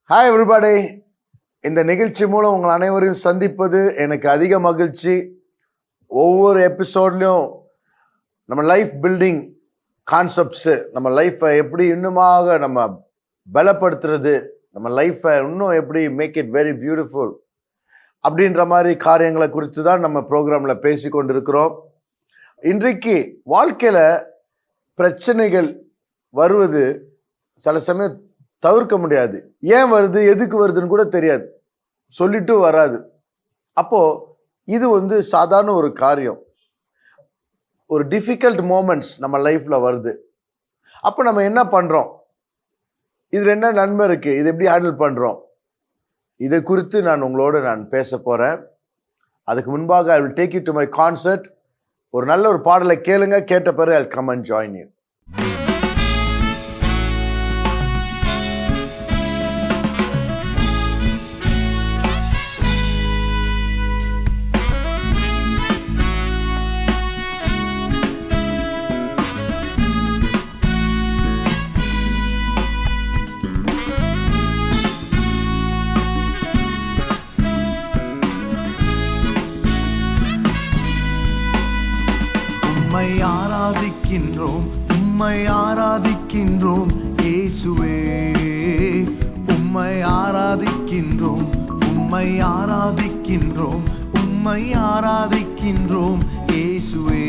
Hi everybody. இந்த நிகழ்ச்சி மூலம் உங்கள் அனைவரையும் சந்திப்பது எனக்கு அதிக மகிழ்ச்சி. ஒவ்வொரு எபிசோட்லையும் நம்ம லைஃப் பில்டிங் கான்செப்ட்ஸு, நம்ம லைஃப்பை எப்படி இன்னுமாக நம்ம பலப்படுத்துறது, நம்ம லைஃப்பை இன்னும் எப்படி மேக் இட் வெரி பியூட்டிஃபுல் அப்படின்ற மாதிரி காரியங்களை குறித்து தான் நம்ம ப்ரோக்ராமில் பேசி கொண்டிருக்கிறோம். இன்றைக்கு வாழ்க்கையில் பிரச்சனைகள் வருவது சில சமயம் தவிர்க்க முடியாது. ஏன் வருது, எதுக்கு வருதுன்னு கூட தெரியாது, சொல்லிட்டு வராது. அப்போது இது சாதாரண ஒரு காரியம். ஒரு டிஃபிகல்ட் மூமெண்ட்ஸ் நம்ம லைஃப்பில் வருது. அப்போ நம்ம என்ன பண்ணுறோம், இதில் என்ன நன்மை இருக்குது, இது எப்படி ஹேண்டில் பண்ணுறோம், இதை குறித்து நான் பேச போகிறேன். அதுக்கு முன்பாக I will take you to my concert. ஒரு நல்ல ஒரு பாடலை கேளுங்க, கேட்ட பிறகு I will come and join you. உம்மை ஆராதிக்கின்றோம், உம்மை ஆராதிக்கின்றோம் இயேசுவே. உம்மை ஆராதிக்கின்றோம், உம்மை ஆராதிக்கின்றோம், உம்மை ஆராதிக்கின்றோம் இயேசுவே.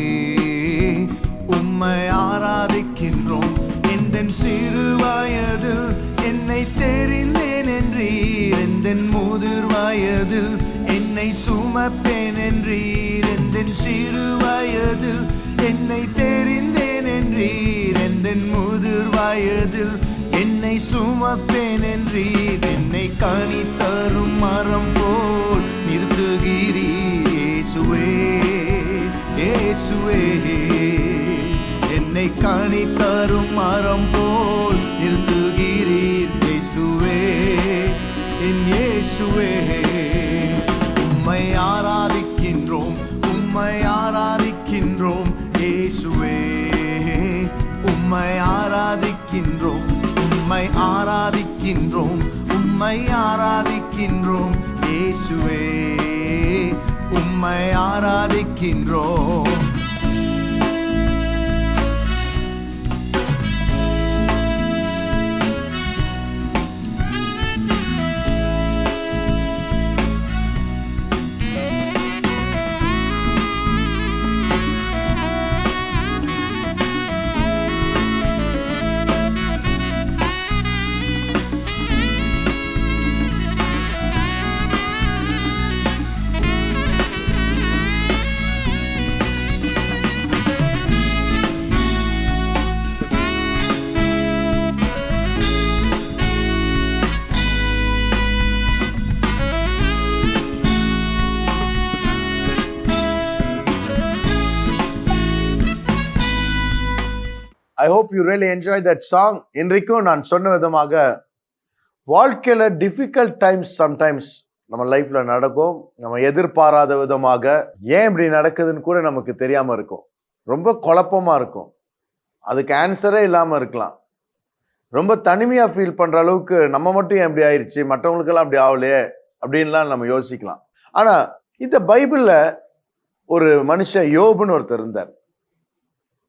உம்மை ஆராதிக்கின்றோம். எந்தன் சிறு வயதில் என்னை தெரிந்தேன் என்றீர், எந்தன் முதிர் வயதில் என்னை சுமப்பேன் என்றீர். எந்தன் சிறு வயதில் என்னை தெரிந்தேன் என்றீர், எந்தன் முதிர் வயதில் என்னை சுமப்பேன் என்றீர். என்னை கனி தரும் மரம் போல் நிறுத்துகிறீர் இயேசுவே, இயேசுவே. என்னை கனி தரும் மரம் போல் நிறுத்துகிறீர் இயேசுவே, என் இயேசுவே. உம்மை ஆராதிக்கின்றோம், உம்மை ஆராதிக்கின்றோம் இயேசுவே. உம்மை ஆராதிக்கின்றோம், உம்மை ஆராதிக்கின்றோம், உம்மை ஆராதிக்கின்றோம் இயேசுவே. உம்மை ஆராதிக்கின்றோம். I hope you really enjoyed that song. இன்றைக்கும் நான் சொன்ன விதமாக வாழ்க்கையில் டிஃபிகல்ட் டைம்ஸ் சம்டைம்ஸ் நம்ம லைஃப்பில் நடக்கும். நம்ம எதிர்பாராத விதமாக ஏன் இப்படி நடக்குதுன்னு கூட நமக்கு தெரியாமல் இருக்கும். ரொம்ப குழப்பமாக இருக்கும். அதுக்கு ஆன்சரே இல்லாமல் இருக்கலாம். ரொம்ப தனிமையாக ஃபீல் பண்ணுற அளவுக்கு நம்ம மட்டும் ஏன் இப்படி ஆயிடுச்சு, மற்றவங்களுக்கெல்லாம் அப்படி ஆகலையே அப்படின்லாம் நம்ம யோசிக்கலாம். ஆனால் இந்த பைபிளில் ஒரு மனுஷன் யோபுன்னு ஒருத்தர் இருந்தார்.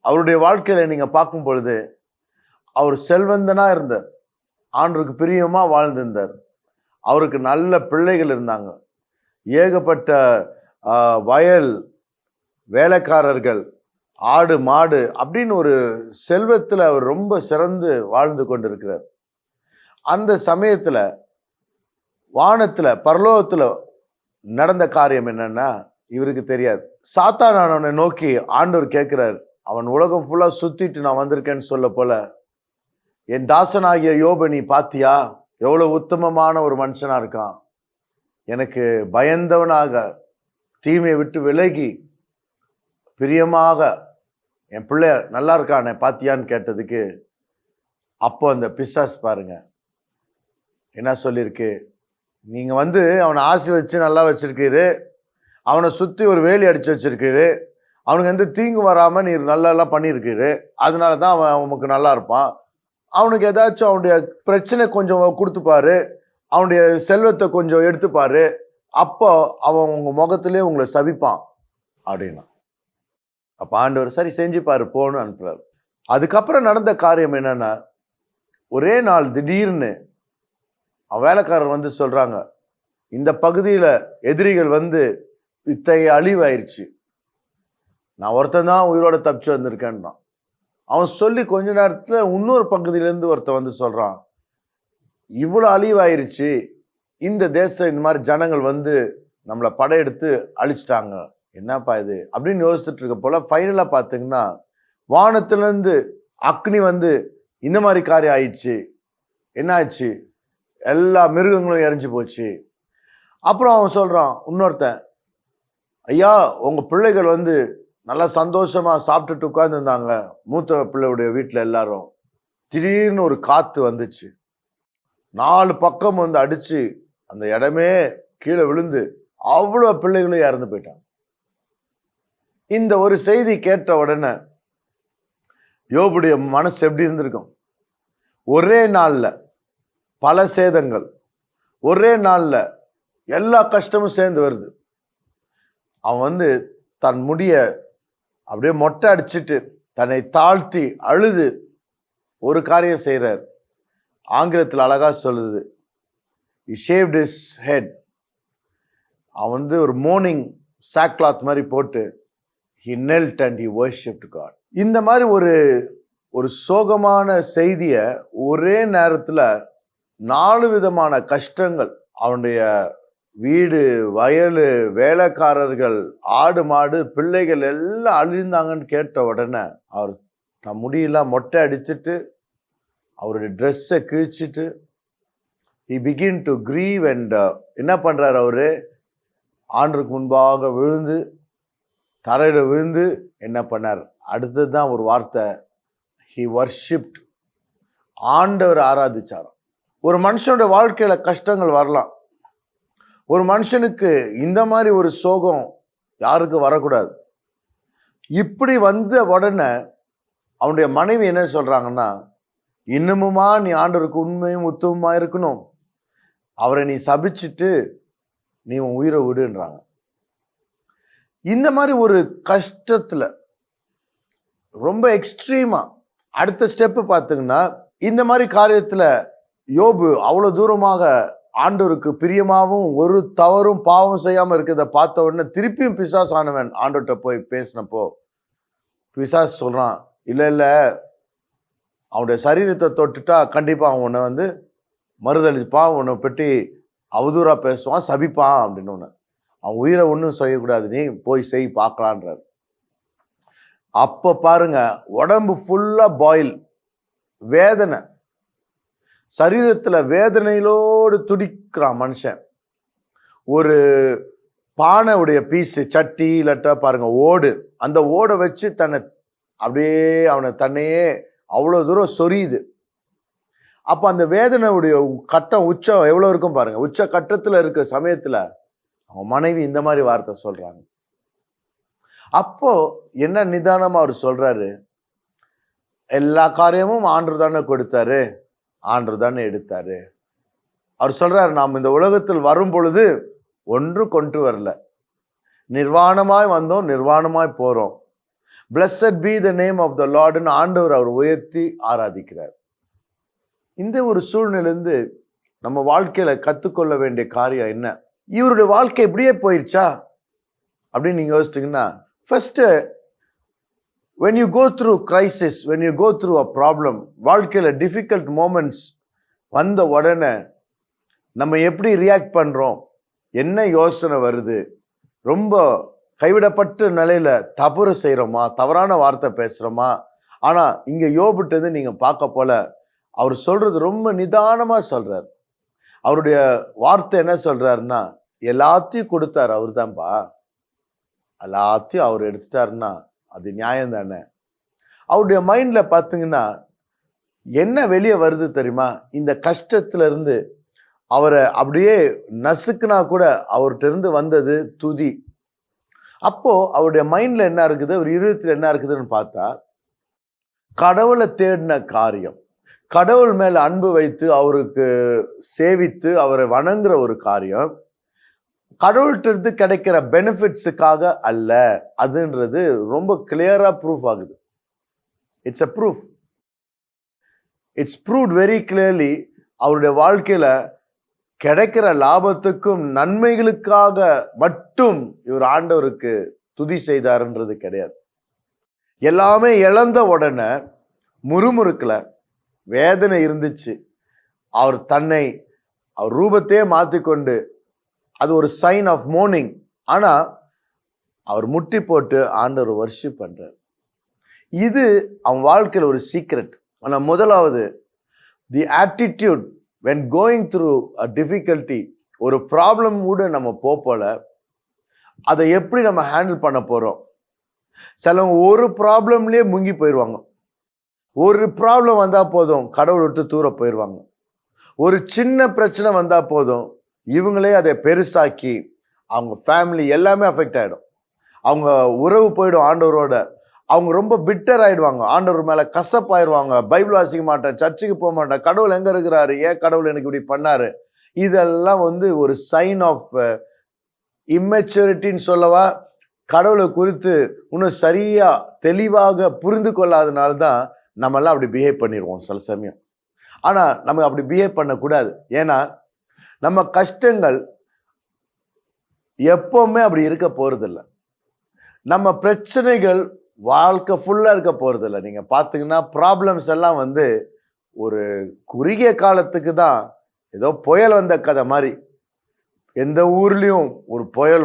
அவருடைய வாழ்க்கையில் நீங்கள் பார்க்கும் பொழுது அவர் செல்வந்தனாக இருந்தார், ஆண்டவருக்கு பிரியமாக வாழ்ந்திருந்தார். அவருக்கு நல்ல பிள்ளைகள் இருந்தாங்க, ஏகப்பட்ட வயல், வேலைக்காரர்கள், ஆடு மாடு அப்படின்னு ஒரு செல்வத்தில் அவர் ரொம்ப சிறந்து வாழ்ந்து கொண்டிருக்கிறார். அந்த சமயத்தில் வானத்தில் பரலோகத்தில் நடந்த காரியம் என்னன்னா இவருக்கு தெரியாது. சாத்தானானவனை நோக்கி ஆண்டவர் கேட்குறார், அவன் உலகம் ஃபுல்லாக சுற்றிட்டு நான் வந்திருக்கேன்னு சொல்ல போல, என் தாசனாகிய யோபை நீ பாத்தியா, எவ்வளோ உத்தமமான ஒரு மனுஷனாக இருக்கான், எனக்கு பயந்தவனாக தீமையை விட்டு விலகி பிரியமாக என் பிள்ளை நல்லா இருக்கானே பாத்தியான்னு கேட்டதுக்கு அப்போ அந்த பிசாசு பாருங்க என்ன சொல்லியிருக்கு, நீங்கள் அவனை ஆசை வச்சு நல்லா வச்சிருக்கீரு, அவனை சுற்றி ஒரு வேலி அடித்து வச்சிருக்கீரு, அவனுக்கு எந்த தீங்கு வராமல் நீ நல்லாலாம் பண்ணியிருக்கீரு, அதனால தான் அவன் உனக்கு நல்லா இருப்பான். அவனுக்கு ஏதாச்சும் அவனுடைய பிரச்சனை கொஞ்சம் கொடுத்துப்பாரு, அவனுடைய செல்வத்தை கொஞ்சம் எடுத்துப்பாரு, அப்போ அவன் உங்க முகத்திலே உங்களை சபிப்பான் அப்படின்னா. அப்ப ஆண்டவர் சரி செஞ்சுப்பாரு போன்னு அனுப்புறாரு. அதுக்கப்புறம் நடந்த காரியம் என்னன்னா, ஒரே நாள் திடீர்னு அவன் வேலைக்காரர் வந்து சொல்றாங்க, இந்த பகுதியில எதிரிகள் வந்து இத்தகைய அழிவாயிருச்சு, நான் ஒருத்தன் தான் உயிரோட தப்பிச்சு வந்திருக்கேன்றான். அவன் சொல்லி கொஞ்ச நேரத்துல இன்னொரு பகுதியிலேருந்து ஒருத்தன் வந்து சொல்றான், இவ்வளோ அழிவாயிருச்சு, இந்த தேசம் இந்த மாதிரி ஜனங்கள் வந்து நம்மளை படையெடுத்து அழிச்சிட்டாங்க, என்னப்பா இது அப்படின்னு யோசிச்சுட்டு இருக்க போல ஃபைனலா பார்த்தீங்கன்னா வானத்திலேருந்து அக்னி வந்து இந்த மாதிரி காரியம் ஆயிடுச்சு. என்ன ஆச்சு? எல்லா மிருகங்களும் எரிஞ்சு போச்சு. அப்புறம் அவன் சொல்றான் இன்னொருத்தன், ஐயா உங்க பிள்ளைகள் வந்து நல்லா சந்தோஷமா சாப்பிட்டுட்டு உட்கார்ந்துருந்தாங்க மூத்த பிள்ளையுடைய வீட்டில் எல்லாரும். திடீர்னு ஒரு காத்து வந்துச்சு, 4 பக்கம் வந்து அடிச்சு அந்த இடமே கீழே விழுந்து அவ்வளோ பிள்ளைகளும் இறந்து போயிட்டாங்க. இந்த ஒரு செய்தி கேட்ட உடனே யோபுடைய மனசு எப்படி இருந்திருக்கும்? ஒரே நாள்ல பல சேதங்கள், ஒரே நாள்ல எல்லா கஷ்டமும் சேர்ந்து வருது. அவன் வந்து தன் முடிய அப்படியே மொட்டை அடிச்சுட்டு தன்னை தாழ்த்தி அழுது ஒரு காரியம் செய்கிறார். ஆங்கிலத்தில் அழகா சொல்லுது, he shaved his head. அவன் வந்து ஒரு மோர்னிங் சாக்லாத் மாதிரி போட்டு he knelt and he worshipped God. இந்த மாதிரி ஒரு சோகமான செய்தியை ஒரே நேரத்தில் 4 விதமான கஷ்டங்கள், அவனுடைய வீடு, வயல், வேலைக்காரர்கள், ஆடு மாடு, பிள்ளைகள் எல்லாம் அழிந்தாங்கன்னு கேட்ட உடனே அவர் தன் முடியெல்லாம் மொட்டை அடிச்சுட்டு அவருடைய ட்ரெஸ்ஸை கிழிச்சிட்டு he begin to grieve and என்ன பண்றாரு அவரு? ஆண்டருக்கு முன்பாக விழுந்து தரையில விழுந்து என்ன பண்ணார்? அடுத்தது தான் ஒரு வார்த்தை, he worshipped. ஆண்டவர் ஆராதிச்சாராம். ஒரு மனுஷனுடைய வாழ்க்கையில கஷ்டங்கள் வரலாம். ஒரு மனுஷனுக்கு இந்த மாதிரி ஒரு சோகம் யாருக்கு வரக்கூடாது. இப்படி வந்த உடனே அவனுடைய மனைவி என்ன சொல்றாங்கன்னா, இன்னமுமா நீ ஆண்டவருக்கு உண்மையும் உத்தமமா இருக்கணும், அவரை நீ சபிச்சுட்டு நீ உன் உயிரை விடுன்றாங்க. இந்த மாதிரி ஒரு கஷ்டத்துல ரொம்ப எக்ஸ்ட்ரீமா அடுத்த ஸ்டெப்பு பார்த்தீங்கன்னா, இந்த மாதிரி காரியத்துல யோபு அவ்வளோ தூரமாக ஆண்டவருக்கு பிரியமாகவும் ஒரு தவறும் பாவம் செய்யாம இருக்கிறத பார்த்த உடனே திருப்பியும் பிசாசு ஆனவன் ஆண்டவர்கிட்ட போய் பேசினப்போ பிசாசு சொல்றான், இல்லை இல்லை, அவனுடைய சரீரத்தை தொட்டுட்டா கண்டிப்பா அவன் உன்னை வந்து மறுதளிப்பான், உன்னை பற்றி அவதூறா பேசுவான், சபிப்பான் அப்படின்னு ஒன்று. அவன் உயிரை ஒன்றும் செய்யக்கூடாது, நீ போய் செய் பார்க்கலான்றார். அப்ப பாருங்க, உடம்பு ஃபுல்லா பாயில், வேதனை, சரீரத்துல வேதனையிலோடு துடிக்கிறான் மனுஷன். ஒரு பானையுடைய பீஸு, சட்டி இல்லாட்டா பாருங்க ஓடு, அந்த ஓடை வச்சு தன்னை அப்படியே அவனை தன்னையே அவ்வளோ தூரம் சொரியுது. அப்போ அந்த வேதனையுடைய கட்டம் உச்சம் எவ்வளோ இருக்கும் பாருங்க. உச்ச கட்டத்தில் இருக்க சமயத்தில் அவன் மனைவி இந்த மாதிரி வார்த்தை சொல்றாங்க. அப்போ என்ன நிதானமா அவர் சொல்றாரு, எல்லா காரியமும் ஆண்டவர் தானே கொடுத்தாரு, ஆண்டவர் தானே எடுத்தாரு. அவர் சொல்றாரு, நாம் இந்த உலகத்தில் வரும் பொழுது ஒன்று கொண்டு வரல, நிர்வாணமாய் வந்தோம், நிர்வாணமாய் போறோம். Blessed be the name of the Lord ன்னு ஆண்டவர் அவர் உயர்த்தி ஆராதிக்கிறார். இந்த ஒரு சூழ்நிலையிலிருந்து நம்ம வாழ்க்கையில கத்துக்கொள்ள வேண்டிய காரியம் என்ன? இவருடைய வாழ்க்கை இப்படியே போயிருச்சா அப்படின்னு நீங்க யோசிச்சிங்கன்னா, first when you go through crisis, when you go through a problem, வாழ்க்கையில difficult moments வந்த உடனே நம்ம எப்படி ரியாக்ட் பண்றோம், என்ன யோசனை வருது, ரொம்ப கைவிடப்பட்ட நிலையில தவறு செய்யறோமா, தவறான வார்த்தை பேசுறோமா? ஆனா இங்க யோபுட்டது நீங்க பார்க்க போல அவர் சொல்றது ரொம்ப நிதானமா சொல்றார். அவருடைய வார்த்தை என்ன சொல்றாருன்னா, எல்லாத்தையும் கொடுத்தாரு அவர் தான்ப்பா, எல்லாத்தையும் அவர் எடுத்துட்டாருன்னா அது நியாயம் தானே. அவருடைய மைண்ட்ல பார்த்தீங்கன்னா என்ன வெளியே வருது தெரியுமா? இந்த கஷ்டத்துல இருந்து அவரை அப்படியே நசுக்குனா கூட அவர்கிட்ட இருந்து வந்தது துதி. அப்போ அவருடைய மைண்ட்ல என்ன இருக்குது, அவர் இருதயத்தில் என்ன இருக்குதுன்னு பார்த்தா, கடவுளை தேடின காரியம், கடவுள் மேல அன்பு வைத்து அவருக்கு சேவித்து அவரை வணங்குற ஒரு காரியம் கடவுள்கிட்ட இருந்து கிடைக்கிற பெனிஃபிட்ஸுக்காக அல்ல. அதுன்றது ரொம்ப கிளியரா ப்ரூஃப் ஆகுது. It's a proof. It's proved very clearly. அவருடைய வாழ்க்கையில கிடைக்கிற லாபத்துக்கும் நன்மைகளுக்காக மட்டும் இவர் ஆண்டவருக்கு துதி செய்தாருன்றது கிடையாது. எல்லாமே இழந்த உடனே முறுமுறுக்கல, வேதனை இருந்துச்சு. அவர் தன்னை அவர் ரூபத்தையே மாற்றிக்கொண்டு, அது ஒரு சைன் ஆஃப் மோர்னிங். ஆனா அவர் முட்டி போட்டு ஆண்டவர் வர்ஷிப் பண்றார். இது அவன் வாழ்க்கையில் ஒரு சீக்ரெட். ஆனா முதலாவது, தி attitude when going through a difficulty, ஒரு ப்ராப்ளம் கூட நம்ம போல அதை எப்படி நம்ம ஹேண்டில் பண்ண போறோம். சிலவங்க ஒரு ப்ராப்ளம்லயே முங்கி போயிடுவாங்க. ஒரு ப்ராப்ளம் வந்தா போதும் கடவுள் விட்டு தூர போயிடுவாங்க. ஒரு சின்ன பிரச்சனை வந்தா போதும் இவங்களே அதை பெருசாக்கி அவங்க ஃபேமிலி எல்லாமே அஃபெக்ட் ஆகிடும். அவங்க உறவு போயிடும் ஆண்டவரோட. அவங்க ரொம்ப பிட்டர் ஆயிடுவாங்க, ஆண்டவர் மேல கசப்பாயிருவாங்க. பைபிள் வாசிக்க மாட்டேன், சர்ச்சுக்கு போக மாட்டேன், கடவுள் எங்க இருக்கிறாரு, ஏன் கடவுள் எனக்கு இப்படி பண்ணாரு. இதெல்லாம் ஒரு சைன் ஆஃப் இம்மெச்சூரிட்டின்னு சொல்லவா, கடவுளை குறித்து இன்னும் சரியா தெளிவாக புரிந்து கொள்ளாதனால்தான் நம்ம எல்லாம் அப்படி பிஹேவ் பண்ணிடுவோம் சில சமயம். ஆனா நம்ம அப்படி பிஹேவ் பண்ணக்கூடாது. ஏன்னா நம்ம கஷ்டங்கள் எப்பவுமே அப்படி இருக்க போறதில்லை. நம்ம பிரச்சனைகள் வாழ்க்கை ஃபுல்லா இருக்க போறதில்லை. நீங்க பார்த்தீங்கன்னா ப்ராப்ளம்ஸ் எல்லாம் ஒரு குறுகிய காலத்துக்கு தான். ஏதோ புயல் வந்த கதை மாதிரி. எந்த ஊர்லயும் ஒரு புயல்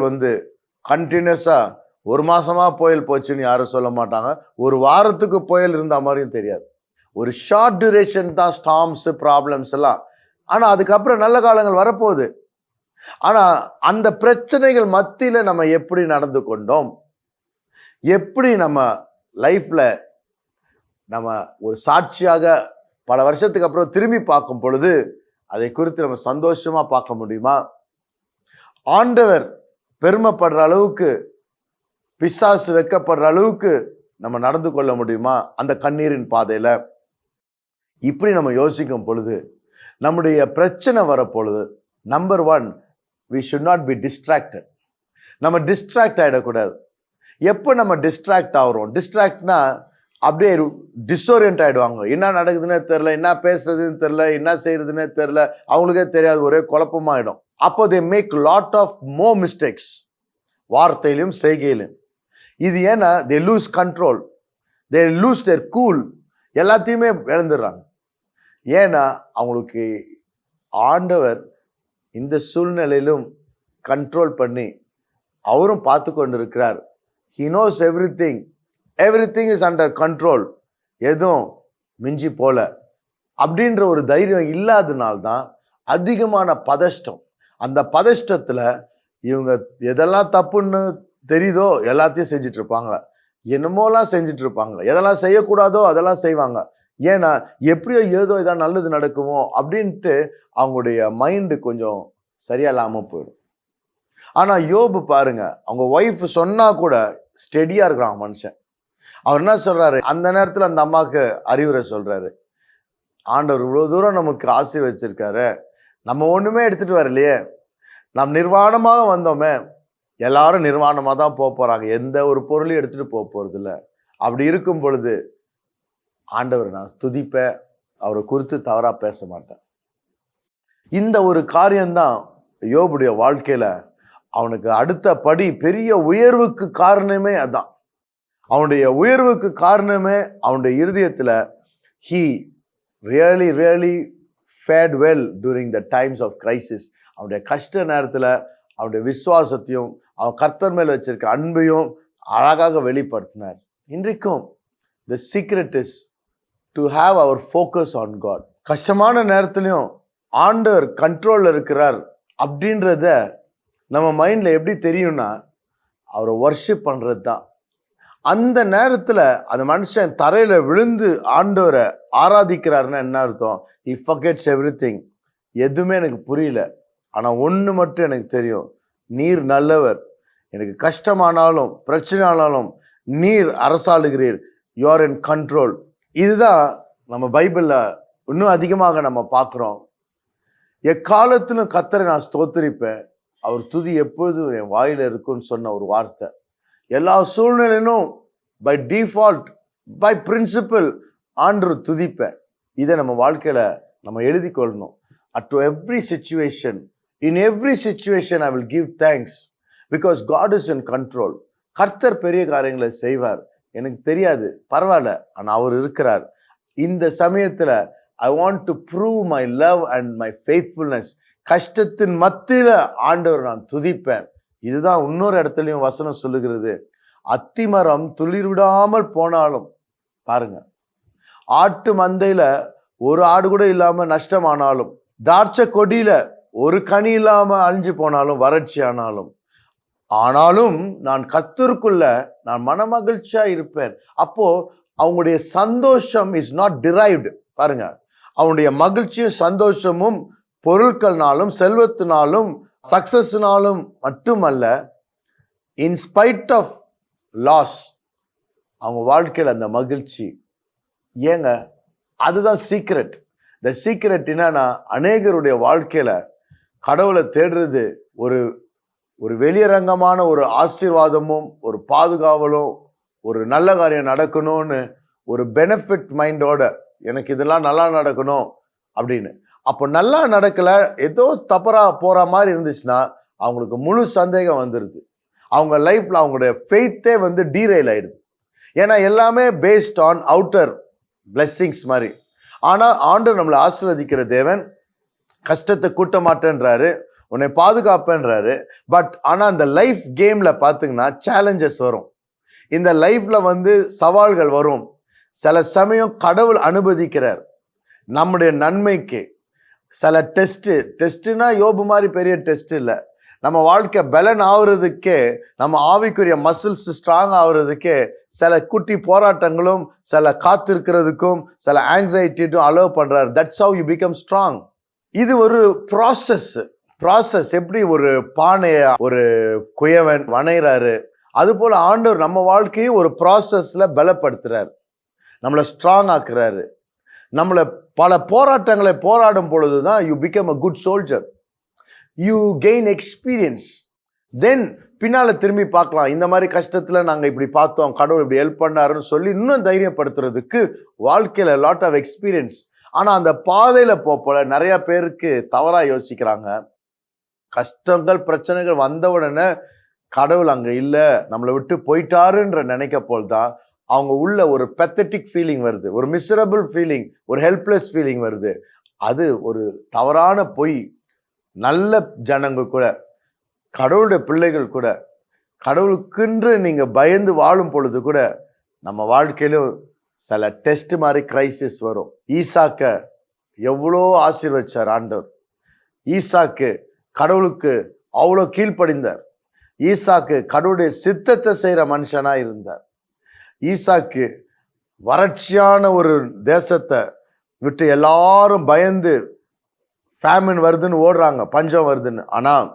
கண்டினியூஸா ஒரு மாசமா புயல் போச்சுன்னு யாரும் சொல்ல மாட்டாங்க. ஒரு வாரத்துக்கு புயல் இருந்த மாதிரியும் தெரியாது. ஒரு ஷார்ட் டியூரேஷன் தான் ஸ்டார்ம்ஸ், ப்ராப்ளம்ஸ் எல்லாம். ஆனா அதுக்கப்புறம் நல்ல காலங்கள் வரப்போகுது. ஆனா அந்த பிரச்சனைகள் மத்தியில நம்ம எப்படி நடந்து கொண்டோம், எப்படி நம்ம லைஃப்ல நம்ம ஒரு சாட்சியாக பல வருஷத்துக்கு அப்புறம் திரும்பி பார்க்கும் பொழுது அதை குறித்து நம்ம சந்தோஷமா பார்க்க முடியுமா? ஆண்டவர் பெருமைப்படுற அளவுக்கு, பிசாசு வெட்கப்படுற அளவுக்கு நம்ம நடந்து கொள்ள முடியுமா அந்த கண்ணீரின் பாதையில? இப்படி நம்ம யோசிக்கும் பொழுது நம்முடைய பிரச்சனை வரப்பொழுது, number 1, we should not be distracted. நம்ம டிஸ்ட்ராக்ட் ஆகிடக்கூடாது. எப்போ நம்ம டிஸ்ட்ராக்ட் ஆகிறோம், டிஸ்ட்ராக்ட்னா அப்படியே டிஸ்ஓரியன்ட் ஆகிடுவாங்க. என்ன நடக்குதுன்னே தெரில, என்ன பேசுறதுன்னு தெரில, என்ன செய்யறதுன்னே தெரில, அவங்களுக்கே தெரியாது, ஒரே குழப்பமாயிடும். அப்போ they make lot of more mistakes, வார்த்தையிலும் செய்கையிலும். இது ஏன்னா they lose control, they lose their cool, எல்லாத்தையுமே இழந்துடுறாங்க. ஏன்னா அவங்களுக்கு ஆண்டவர் இந்த சூழ்நிலையிலும் கண்ட்ரோல் பண்ணி அவரும் பார்த்து கொண்டு இருக்கிறார். He knows everything. Everything is under control. எதுவும் மிஞ்சி போல அப்படின்ற ஒரு தைரியம் இல்லாதனால்தான் அதிகமான பதஷ்டம். அந்த பதஷ்டத்துல இவங்க எதெல்லாம் தப்புன்னு தெரியுதோ எல்லாத்தையும் செஞ்சுட்டு இருப்பாங்க, என்னமோலாம் செஞ்சுட்டு இருப்பாங்க. எதெல்லாம் செய்யக்கூடாதோ அதெல்லாம் செய்வாங்க. ஏன்னா எப்படியோ ஏதோ இதான் நல்லது நடக்குமோ அப்படின்ட்டு அவங்களுடைய மைண்டு கொஞ்சம் சரியா இல்லாம போயிடும். ஆனா யோபு பாருங்க, அவங்க ஒய்ஃப் சொன்னா கூட ஸ்டெடியா இருக்கிறான் மனுஷன். அவர் என்ன சொல்றாரு, அந்த நேரத்துல அந்த அம்மாவுக்கு அறிவுரை சொல்றாரு, ஆண்டவர் இவ்வளவு தூரம் நமக்கு ஆசீர்வதிச்சிருக்காரு, நம்ம ஒண்ணுமே எடுத்துட்டு வரலையே, நாம் நிர்வாணமாக வந்தோமே, எல்லாரும் நிர்வாணமா தான் போறாங்க, எந்த ஒரு பொருளையும் எடுத்துட்டு போறது இல்லை. அப்படி இருக்கும் பொழுது ஆண்டவர் நான் துதிப்பேன், அவரை குறித்து தவறா பேச மாட்டேன். இந்த ஒரு காரியம்தான் யோபுடைய வாழ்க்கையில அவனுக்கு அடுத்த படி பெரிய உயர்வுக்கு காரணமே அதான். அவனுடைய உயர்வுக்கு காரணமே அவனுடைய இருதயத்துல he really fared well during the times of crisis. அவனுடைய கஷ்ட நேரத்துல அவனுடைய விசுவாசத்தையும் அவன் கர்த்தர் மேல் வச்சிருக்க அன்பையும் அழகாக வெளிப்படுத்தினார். இன்றைக்கும் the secret is to have our focus on God. கஷ்டமான நேரத்திலையும் ஆண்டவர் கண்ட்ரோல்ல இருக்கிறார் அப்படின்றத நம்ம மைண்ட்ல எப்படி தெரியும்னா, அவரை வர்ஷிப் பண்றது தான். அந்த நேரத்துல அந்த மனுஷன் தரையில விழுந்து ஆண்டவரை ஆராதிக்கிறாருன்னா என்ன அர்த்தம்? he forgets everything. எதுவுமே எனக்கு புரியல, ஆனா ஒண்ணு மட்டும் எனக்கு தெரியும், நீர் நல்லவர், எனக்கு கஷ்டமானாலும் பிரச்சனை ஆனாலும் நீர் அரசாளுகிறீர், you are in control. இதுதான் நம்ம பைபிள்ல இன்னும் அதிகமாக நம்ம பார்க்குறோம். எக்காலத்திலும் கர்த்தரை நான் ஸ்தோத்திரிப்பேன், அவர் துதி எப்பொழுதும் என் வாயில இருக்குன்னு சொன்ன ஒரு வார்த்தை. எல்லா சூழ்நிலையிலும் பை டிஃபால்ட், பை பிரின்சிபல் ஆண்டவர் துதிப்பேன். இதை நம்ம வாழ்க்கையில நம்ம எழுதி கொள்ளணும். To every situation, in every situation I will give thanks because God is in control. கர்த்தர் பெரிய காரியங்களை செய்வார். எனக்கு தெரியாது, பரவாயில்ல, ஆனால் அவர் இருக்கிறார். இந்த சமயத்துல I want to prove my love and my faithfulness. கஷ்டத்தின் மத்தியில ஆண்டவர் நான் துதிப்பேன். இதுதான் இன்னொரு இடத்துலையும் வசனம் சொல்லுகிறது. அத்திமரம் துளிர் விடாமல் போனாலும், பாருங்க, ஆட்டு மந்தையில ஒரு ஆடு கூட இல்லாம நஷ்டமானாலும், திராட்சை கொடியில ஒரு கனி இல்லாம அழிஞ்சு போனாலும், வறட்சி ஆனாலும் நான் கர்த்தருக்குள்ள நான் மனமகிழ்ச்சியா இருப்பேன். அப்போ அவங்களுடைய சந்தோஷம் இஸ் நாட் டிரைவ்டு. பாருங்க, அவனுடைய மகிழ்ச்சியும் சந்தோஷமும் பொருட்கள்னாலும் செல்வத்தினாலும் சக்சஸ்னாலும் மட்டுமல்ல, இன்ஸ்பைட் ஆஃப் லாஸ் அவங்க வாழ்க்கையில் அந்த மகிழ்ச்சி. ஏங்க, அதுதான் சீக்ரெட். இந்த சீக்ரெட் என்னன்னா, அநேகருடைய வாழ்க்கையில கடவுளை தேடுறது ஒரு வெளியரங்கமான ஒரு ஆசீர்வாதமும் ஒரு பாதுகாவலும், ஒரு நல்ல காரியம் நடக்கணும்னு ஒரு பெனிஃபிட் மைண்டோட, எனக்கு இதெல்லாம் நல்லா நடக்கணும் அப்படின்னு. அப்போ நல்லா நடக்கல, ஏதோ தப்பரா போற மாதிரி இருந்துச்சுன்னா அவங்களுக்கு முழு சந்தேகம் வந்துடுது. அவங்க லைஃப்ல அவங்களுடைய ஃபெய்த்தே டீரெயில் ஆயிடுது. ஏன்னா எல்லாமே பேஸ்ட் ஆன் அவுட்டர் பிளெஸ்ஸிங்ஸ் மாதிரி. ஆனால் ஆண்டவர் நம்மளை ஆசீர்வதிக்கிற தேவன். கஷ்டத்தை கூட்ட மாட்டேன்றாரு, உன்னை பாதுகாப்பேன்றாரு. பட் ஆனால் இந்த லைஃப் கேம்ல பார்த்தீங்கன்னா சேலஞ்சஸ் வரும். இந்த லைஃப்ல சவால்கள் வரும். சில சமயம் கடவுள் அனுமதிக்கிறார் நம்முடைய நன்மைக்கு. சில டெஸ்ட்னா யோபு மாதிரி பெரிய டெஸ்ட் இல்லை. நம்ம வாழ்க்கை பலன் ஆகுறதுக்கே, நம்ம ஆவிக்குரிய மசில்ஸ் ஸ்ட்ராங் ஆகுறதுக்கே சில குட்டி போராட்டங்களும் சில காத்திருக்கிறதுக்கும் சில ஆங்ஸைட்டியும் அலோவ் பண்றாரு. That's how you become strong. இது ஒரு ப்ராசஸ். எப்படி ஒரு பானைய ஒரு குயவன் வணைகிறாரு, அது போல ஆண்டவர் நம்ம வாழ்க்கையை ஒரு ப்ராசஸ்ல பலப்படுத்துறாரு, நம்மளை ஸ்ட்ராங் ஆக்குறாரு. நம்மளை பல போராட்டங்களை போராடும் பொழுதுதான் you become a good soldier. You gain experience. Then பின்னால திரும்பி பார்க்கலாம், இந்த மாதிரி கஷ்டத்துல நாங்க இப்படி பார்த்தோம், கடவுள் இப்படி ஹெல்ப் பண்ணாருன்னு சொல்லி இன்னும் தைரியப்படுத்துறதுக்கு வாழ்க்கையில லாட் ஆஃப் எக்ஸ்பீரியன்ஸ். ஆனா அந்த பாதையில போல நிறைய பேருக்கு தவறா யோசிக்கிறாங்க. கஷ்டங்கள் பிரச்சனைகள் வந்த உடனே கடவுள் அங்க இல்ல, நம்மளை விட்டு போயிட்டாருன்ற நினைக்க போல்தான் அவங்க உள்ள ஒரு பெத்தட்டிக் ஃபீலிங் வருது, ஒரு மிசரபிள் ஃபீலிங், ஒரு ஹெல்ப்லெஸ் ஃபீலிங் வருது. அது ஒரு தவறான பொய். நல்ல ஜனங்கள் கூட, கடவுளுடைய பிள்ளைகள் கூட, கடவுளுக்கென்று நீங்க பயந்து வாழும் பொழுது கூட நம்ம வாழ்க்கையிலும் சில டெஸ்ட் மாதிரி கிரைசிஸ் வரும். ஈசாக்க எவ்வளோ ஆசீர்வதிச்சார் ஆண்டவர். ஈசாக்கு கடவுளுக்கு அவ்வளோ கீழ்ப்படிந்தார். ஈசாக்கு கடவுளுடைய சித்தத்தை செய்கிற மனுஷனா இருந்தார். ஈசாக்கு வறட்சியான ஒரு தேசத்தை விட்டு எல்லாரும் பயந்து ஃபேமின் வருதுன்னு ஓடுறாங்க, பஞ்சம் வருதுன்னு. ஆனால்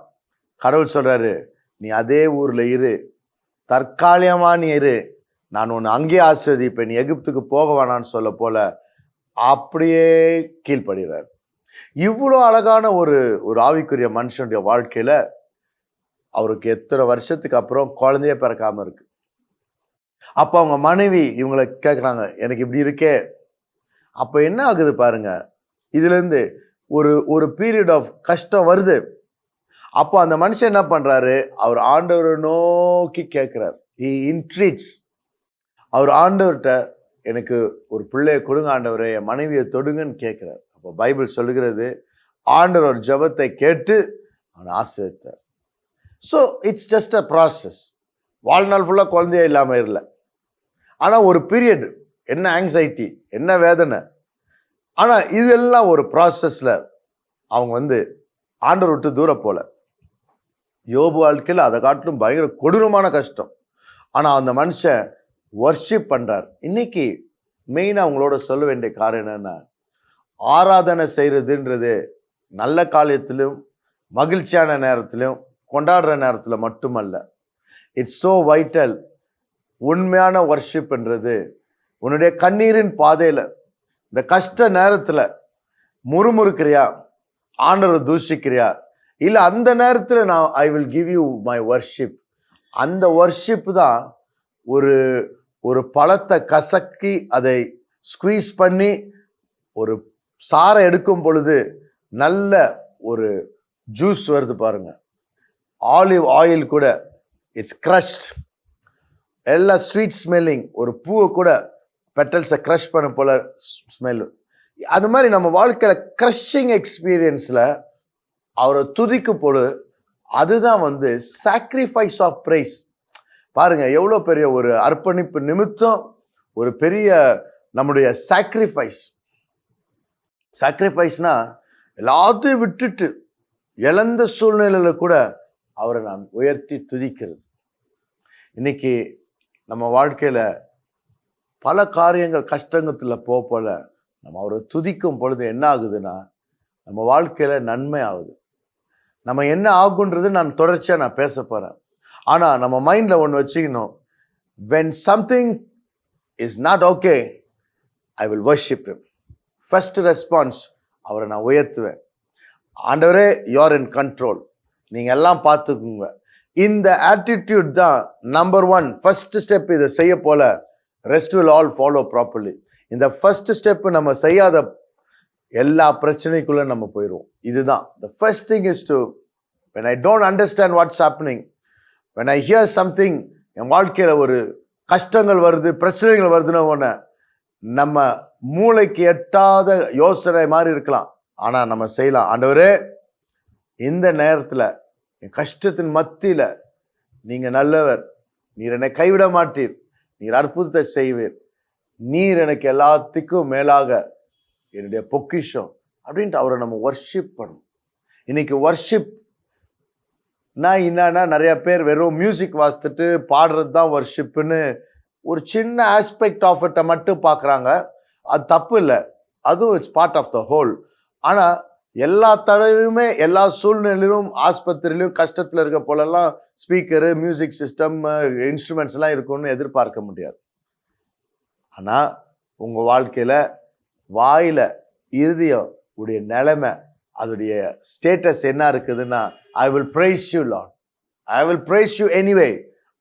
கடவுள் சொல்றாரு, நீ அதே ஊர்ல இரு, தற்காலிகமா நீ இரு, நான் உன்னை அங்கேயே ஆசீர்வதிப்பேன், நீ எகிப்துக்கு போக வேணான்னு சொல்ல போல அப்படியே கீழ்ப்படுகிறார். இவ்வளோ அழகான ஒரு ஆவிக்குரிய மனுஷனுடைய வாழ்க்கையில அவருக்கு எத்தனை வருஷத்துக்கு அப்புறம் குழந்தைய பிறக்காம இருக்கு. அப்ப அவங்க மனைவி இவங்களை கேட்குறாங்க, எனக்கு இப்படி இருக்கே. அப்ப என்ன ஆகுது பாருங்க, இதுல இருந்து ஒரு பீரியட் ஆஃப் கஷ்டம் வருது. அப்போ அந்த மனுஷன் என்ன பண்றாரு, அவர் ஆண்டவரை நோக்கி கேட்கிறார். ஹி இன்ட்ரீட்ஸ். அவர் ஆண்டவர்கிட்ட, எனக்கு ஒரு பிள்ளையை கொடுங்க ஆண்டவரே, என் மனைவியை தொடுங்கன்னு கேட்கிறார். அப்போ பைபிள் சொல்லுகிறது, ஆண்டவர் ஒரு ஜெபத்தை கேட்டு அவனை ஆசீர்வதித்தார். So it's just a process. வாழ்நாள் ஃபுல்லாக குழந்தையே இல்லாமல் இல்லை. ஆனால் ஒரு பீரியட், என்ன ஆங்ஸைட்டி, என்ன வேதனை. ஆனால் இதெல்லாம் ஒரு ப்ராசஸில் அவங்க ஆண்டவர் விட்டு தூரம் போல. யோபு வாழ்க்கையில் அதை காட்டிலும் பயங்கர கொடூரமான கஷ்டம். ஆனால் அந்த மனுஷன் வர்ஷிப் பண்ணுறார். இன்னைக்கு மெயினாக அவங்களோட சொல்ல வேண்டிய காரணம் என்னன்னா, ஆராதனை செய்கிறதுன்றது நல்ல காலத்திலும் மகிழ்ச்சியான நேரத்திலும் கொண்டாடுற நேரத்தில் மட்டுமல்ல. It's so vital. உண்மையான வர்ஷிப்ன்றது உன்னுடைய கண்ணீரின் பாதையில், இந்த கஷ்ட நேரத்தில் முறுமுறுக்கிறியா, ஆண்டவரை தூஷிக்கிறியா, இல்லை அந்த நேரத்தில் நான் ஐ will give you my worship. அந்த வர்ஷிப் தான் ஒரு ஒரு பழத்தை கசக்கி அதை ஸ்குவீஸ் பண்ணி ஒரு சாறை எடுக்கும் பொழுது நல்ல ஒரு ஜூஸ் வருது பாருங்க. ஆலிவ் ஆயில் கூட இட்ஸ் க்ரஷ்ட், எல்லாம் ஸ்வீட் ஸ்மெல்லிங். ஒரு பூவை கூட பெட்டல்ஸை க்ரஷ் பண்ண போல ஸ்மெல். அது மாதிரி நம்ம வாழ்க்கையில் க்ரஷிங் எக்ஸ்பீரியன்ஸில் அவரை துதிக்கும் பொழுது அதுதான் சாக்ரிஃபைஸ் ஆஃப் பிரைஸ். பாருங்க எவ்வளோ பெரிய ஒரு அர்ப்பணிப்பு நிமித்தம் ஒரு பெரிய நம்முடைய சாக்ரிஃபைஸ்னா எல்லாத்தையும் விட்டுட்டு இழந்த சூழ்நிலையில கூட அவரை நான் உயர்த்தி துதிக்கிறது. இன்னைக்கு நம்ம வாழ்க்கையில பல காரியங்கள் கஷ்டங்கத்தில் போல நம்ம அவரை துதிக்கும் பொழுது என்ன ஆகுதுன்னா நம்ம வாழ்க்கையில நன்மை ஆகுது. நம்ம என்ன ஆகுன்றது நான் தொடர்ச்சியாக நான் பேச போகிறேன். ஆனால் நம்ம மைண்டில் ஒன்று வச்சுக்கணும், when something is not okay, I will worship him. First response அவரை நான் உயர்த்துவேன். ஆண்டவரே, யூஆர் இன் கண்ட்ரோல், நீங்கள் எல்லாம் பார்த்துக்குங்க. இந்த ஆட்டிடியூட் தான் நம்பர் 1 ஃபர்ஸ்ட் ஸ்டெப். இதை செய்ய போல rest will all follow properly. இந்த ஃபர்ஸ்ட் ஸ்டெப்பு நம்ம செய்யாத எல்லா பிரச்சனைக்குள்ள நம்ம போயிடுவோம். இதுதான் the first thing is to, when I don't understand what's happening, when I hear something, என் வாழ்க்கையில் ஒரு கஷ்டங்கள் வருது, பிரச்சனைகள் வருதுன்னு ஒன்று நம்ம மூளைக்கு எட்டாத யோசனை மாதிரி இருக்கலாம். ஆனால் நம்ம செய்யலாம், ஆண்டவரே இந்த நேரத்தில் என் கஷ்டத்தின் மத்தியில் நீங்கள் நல்லவர், நீர் என்னை கைவிட மாட்டீர், நீர் அற்புதத்தை செய்வீர், நீர் எனக்கு எல்லாத்துக்கும் மேலாக என்னுடைய பொக்கிஷம் அப்படின்ட்டு அவரை நம்ம வர்ஷிப் பண்ணணும். இன்னைக்கு வர்ஷிப் நான் என்னன்னா நிறைய பேர் வெறும் மியூசிக் வாசித்துட்டு பாடுறது தான் வர்ஷிப்புன்னு ஒரு சின்ன ஆஸ்பெக்ட் ஆஃப் இட்டை மட்டும் பார்க்குறாங்க. அது தப்பு இல்லை, அதுவும் it's part of the whole. ஆனால் எல்லா தடவையுமே எல்லா சூழ்நிலையிலும் ஆஸ்பத்திரியிலும் கஷ்டத்தில் இருக்க போலெல்லாம் ஸ்பீக்கரு, மியூசிக் சிஸ்டம், இன்ஸ்ட்ருமெண்ட்ஸ்லாம் இருக்கும்னு எதிர்பார்க்க முடியாது. ஆனால் உங்கள் வாழ்க்கையில் வாயில் இருதயம் உடைய நிலைமை அதோடைய ஸ்டேட்டஸ் என்ன இருக்குதுன்னா, I will price you Lord, I will price you anyway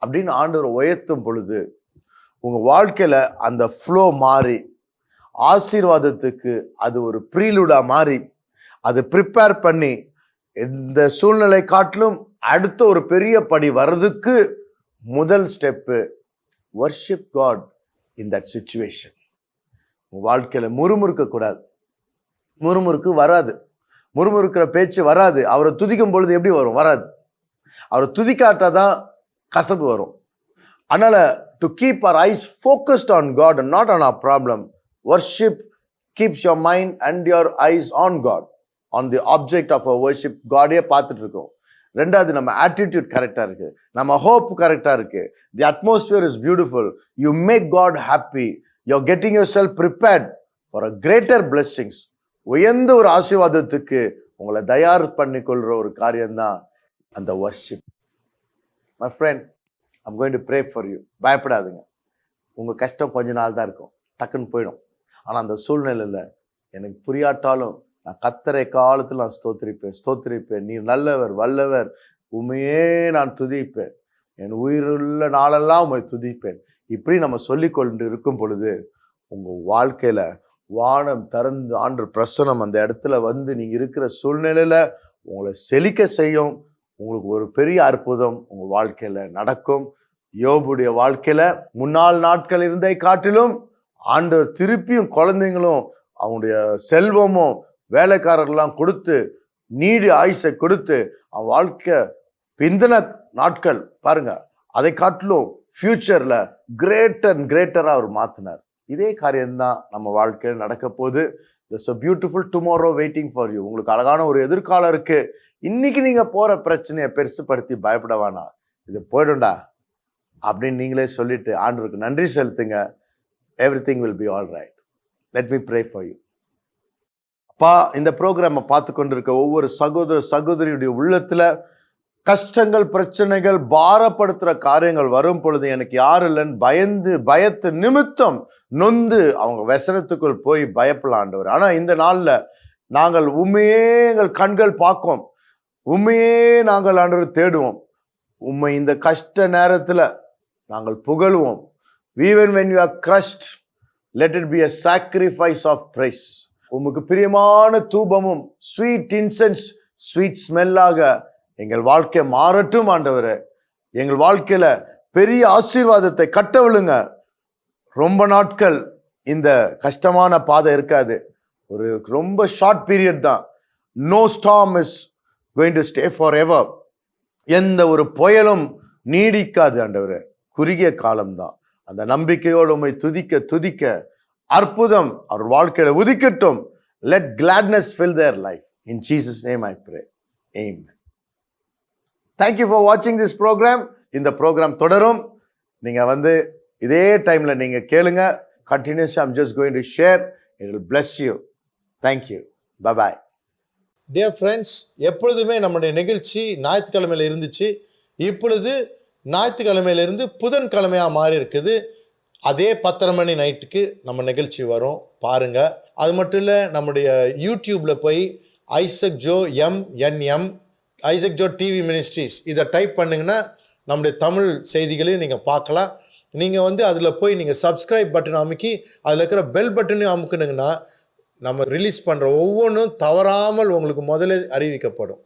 அப்படின்னு ஆண்டவரை உயர்த்தும் பொழுது உங்கள் வாழ்க்கையில் அந்த ஃப்ளோ மாறி ஆசீர்வாதத்துக்கு அது ஒரு ப்ரீலூடாக மாறி அது ப்ரிப்பேர் பண்ணி இந்த சூழ்நிலை காட்டிலும் அடுத்த ஒரு பெரிய படி வர்றதுக்கு முதல் step worship God in that situation. உங்கள் வாழ்க்கையில் முறுமுறுக்கக்கூடாது, முறுமுறுக்கு வராது, முறுமுறுக்கிற பேச்சு வராது. அவரை துதிக்கும் பொழுது எப்படி வரும்? வராது. அவரை துதிக்காட்டால் தான் கசப்பு வரும். அதனால் to keep our eyes focused on God and not on our problem, worship keeps your mind and your eyes on God, on the object of our worship. காடே பார்த்துட்டு இருக்கோம். ரெண்டாவது, நம்ம ஆட்டிடியூட் கரெக்டாக இருக்குது, நம்ம ஹோப் கரெக்டாக இருக்குது, the atmosphere is beautiful, you make God happy, you are getting yourself prepared for a greater blessings. உயர்ந்த ஒரு ஆசீர்வாதத்துக்கு உங்களை தயார் பண்ணிக்கொள்கிற ஒரு காரியம்தான் அந்த worship. My friend, I'm going to pray for you. பயப்படாதுங்க. உங்கள் கஷ்டம் கொஞ்ச நாள் தான் இருக்கும், டக்குன்னு போயிடும். ஆனால் அந்த சூழ்நிலையில் எனக்கு புரியாட்டாலும் நான் கத்தரை காலத்தில் நான் ஸ்தோத்திரிப்பேன். நீர் நல்லவர், வல்லவர், உண்மையே நான் துதிப்பேன், என் உயிருள்ள நாளெல்லாம் உண்மை துதிப்பேன். இப்படி நம்ம சொல்லிக்கொண்டு இருக்கும் பொழுது உங்கள் வாழ்க்கையில் வானம் திறந்து ஆண்டவர் பிரசனம் அந்த இடத்துல நீங்கள் இருக்கிற சூழ்நிலையில் உங்களை செழிக்க செய்யும். உங்களுக்கு ஒரு பெரிய அற்புதம் உங்கள் வாழ்க்கையில் நடக்கும். யோபுடைய வாழ்க்கையில் முன்னாள் நாட்கள் இருந்ததை காட்டிலும் ஆண்டவர் திருப்பியும் குழந்தைங்களும் அவனுடைய செல்வமும் வேலைக்காரர்கள்லாம் கொடுத்து நீடி ஆயுசை கொடுத்து அவன் வாழ்க்கை பிந்தின நாட்கள் பாருங்க, அதை காட்டிலும் ஃபியூச்சரில் கிரேட்டராக அவர் மாற்றினார். இதே காரியம்தான் நம்ம வாழ்க்கையில் நடக்க போகுது. There's a beautiful tomorrow waiting for you. உங்களுக்கு அழகான ஒரு எதிர்காலம் இருக்குது. இன்னைக்கு நீங்கள் போகிற பிரச்சனையை பெருசுப்படுத்தி பயப்பட வேணாம், இது போய்டும்டா அப்படின்னு நீங்களே சொல்லிட்டு ஆண்டவருக்கு நன்றி செலுத்துங்க. Everything will be all right. Let me pray for you. அப்பா, இந்த ப்ரோக்ராமை பார்த்து கொண்டிருக்க ஒவ்வொரு சகோதர சகோதரியுடைய உள்ளத்தில் கஷ்டங்கள், பிரச்சனைகள், பாரப்படுத்துகிற காரியங்கள் வரும் பொழுது எனக்கு யாரும் இல்லைன்னு பயத்து நிமித்தம் நொந்து அவங்க व्यसனத்துக்குள் போய் பயப்படலாம் ஆண்டவர். ஆனால் இந்த நாளில் நாங்கள் உண்மையே எங்கள் கண்கள் பார்க்கும், உண்மையே நாங்கள் ஆண்டவர் தேடுவோம், உண்மை இந்த கஷ்ட நேரத்தில் நாங்கள் புகழுவோம். Even when you are crushed, let it be a sacrifice of praise. உமக்கு பிரியமான தூபமும் ஸ்வீட் இன்சென்ஸ், ஸ்வீட் ஸ்மெல்லாக எங்கள் வாழ்க்கை மாறட்டும் ஆண்டவரே. எங்கள் வாழ்க்கையில பெரிய ஆசீர்வாதத்தை கட்டவிழுங்க. ரொம்ப நாட்கள் இந்த கஷ்டமான பாதை இருக்காது, ஒரு ரொம்ப ஷார்ட் பீரியட் தான். No storm is going to stay forever. எந்த ஒரு புயலும் நீடிக்காது ஆண்டவரே, குறுகிய காலம்தான். அந்த நம்பிக்கையோடு உம்மை துதிக்க துதிக்க அற்புதம் அவர் வாழ்க்கையில உதிக்கட்டும். Let gladness fill their life. In Jesus' name I pray. Amen. Thank you for watching this program. இந்த ப்ரோக்ராம் தொடரும். நீங்க இதே டைம்ல நீங்க கேளுங்க. Continuously I'm just going to share. It will bless you. Thank you. Bye bye. Dear friends, எப்பொழுதுமே நம்முடைய நிகழ்ச்சி ஞாயிற்றுக்கிழமையில் இருந்துச்சு. இப்பொழுது ஞாயிற்றுக்கிழமையிலிருந்து புதன்கிழமையாக மாறி இருக்குது. அதே 10:30 மணி நைட்டுக்கு நம்ம நிகழ்ச்சி வரும், பாருங்க. அது மட்டும் இல்லை, நம்முடைய யூடியூப்ல போய் Isaac Joe MNM Isaac Joe TV ministries இதை டைப் பண்ணிங்கன்னா நம்முடைய தமிழ் செய்திகளையும் நீங்கள் பார்க்கலாம். நீங்கள் அதில் போய் நீங்கள் சப்ஸ்கிரைப் பட்டன் அமுக்கி அதில் இருக்கிற பெல் பட்டனையும் அமுக்குனிங்கன்னா நம்ம ரிலீஸ் பண்ணுற ஒவ்வொன்றும் தவறாமல் உங்களுக்கு முதல்ல அறிவிக்கப்படும்.